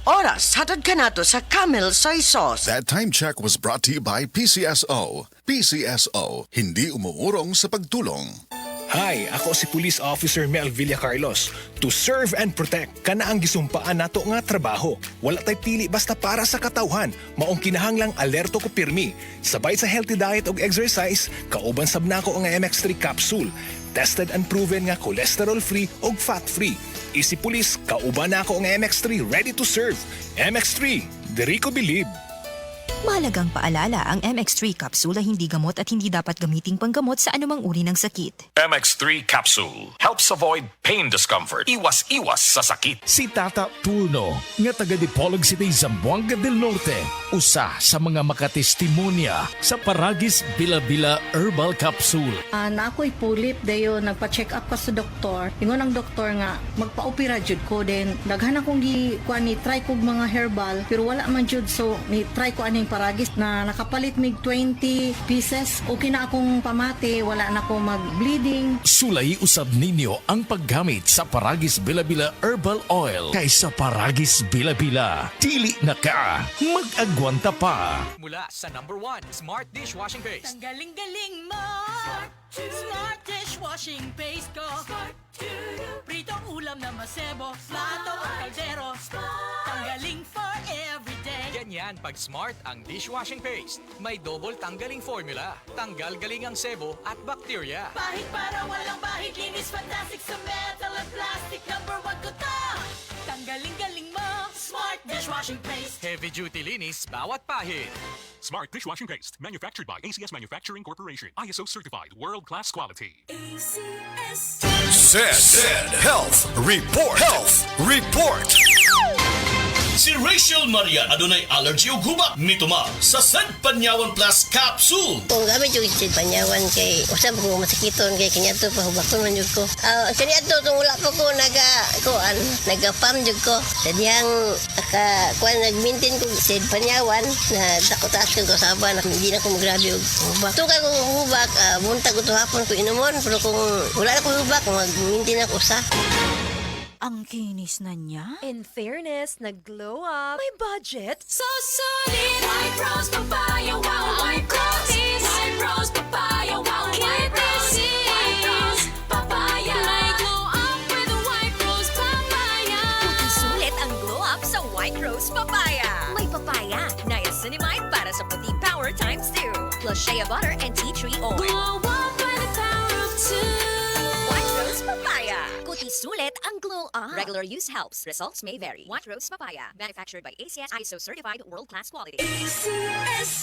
oras hatod kanato sa Camel Soy Sauce. That time check was brought to you by PCSO. PCSO, hindi umuurong sa pagtulong. Hi, ako si Police Officer Mel Villacarlos. To serve and protect, kana ang gisumpaan nato nga trabaho. Wala tay pili basta para sa katawhan. Maong kinahanglang alerto ko pirmi. Sabay sa healthy diet og exercise, kauban sab nako ang MX3 capsule. Tested and proven nga cholesterol-free og fat-free. Isi Police, kauban nako ang MX3 ready to serve. MX3, diri ko believe. Mahalagang paalala, ang MX3 capsule ay hindi gamot at hindi dapat gamiting panggamot sa anumang uri ng sakit. MX3 Capsule helps avoid pain discomfort. Iwas-iwas sa sakit. Si Tata Turno, nga taga Dipolog City, Zamboanga del Norte, usa sa mga makatestimonya sa Paragis Bila-Bila Herbal Capsule. Na ako'y pulip dayo nagpa-check up ka sa doktor. Ingon ang doktor nga magpa-opera jud ko din. Daghan akong kuan ni try kog mga herbal pero wala man jud, so ni try ko aning Paragis na nakapalit mig 20 pieces. Okay na akong pamati, wala na ako mag-bleeding. Sulay usab ninyo ang paggamit sa Paragis Bila-Bila Herbal Oil kaysa Paragis Bila-Bila. Dili na ka, mag-agwanta pa. Mula sa #1 Smart Dishwashing Paste. Ang galing-galing mo! Smart Dishwashing Paste ko. Pritong ulam na masebo, plato o kaldero. Tanggaling for everyday. Ganyan pag Smart ang dishwashing paste. May double tanggaling formula. Tanggal galing ang sebo at bacteria. Bahid para walang bahid, linis fantastic sa metal at plastic. #1 ko to! Tanggaling-galing mo! Smart Dishwashing Paste. Heavy duty linis bawat pahid. Smart Dishwashing Paste, manufactured by ACS Manufacturing Corporation. ISO certified, world-class quality. ACS. Said Health Report. Health Report. Si Rachel Maria adunay allergy ug hubak mituma sa Sed Panyawan Plus Capsule. Kung gamit yung Sed Panyawan kay usab ko masakiton kay kanyato pa hubakon man jud ko. Kanyato tong wala pa ko naga-farm jud ko. Sadyang nag-maintain ko Sed Panyawan na takot-takot ko saban hindi na ko magrabe og hubak. Tukay ko hubak buntag ko hapon ko inumon pero kung wala na ko hubak mag-maintain ako sa. Ang kinis na niya. In fairness, nag-glow up. May budget. So solid. White Rose Papaya, wow. White Rose. White Rose Papaya, wow. White Rose. White Rose Papaya. May glow up with White Rose Papaya. Puti sulit ang glow up sa White Rose Papaya. May papaya, niacinamide para sa puti power times 2. Plus shea butter and tea tree oil. Glow up with the power of 2. White Rose Papaya. Puti sulit ang glow up. Regular use helps. Results may vary. White Rose Papaya. Manufactured by ACS ISO certified world-class quality. ACS.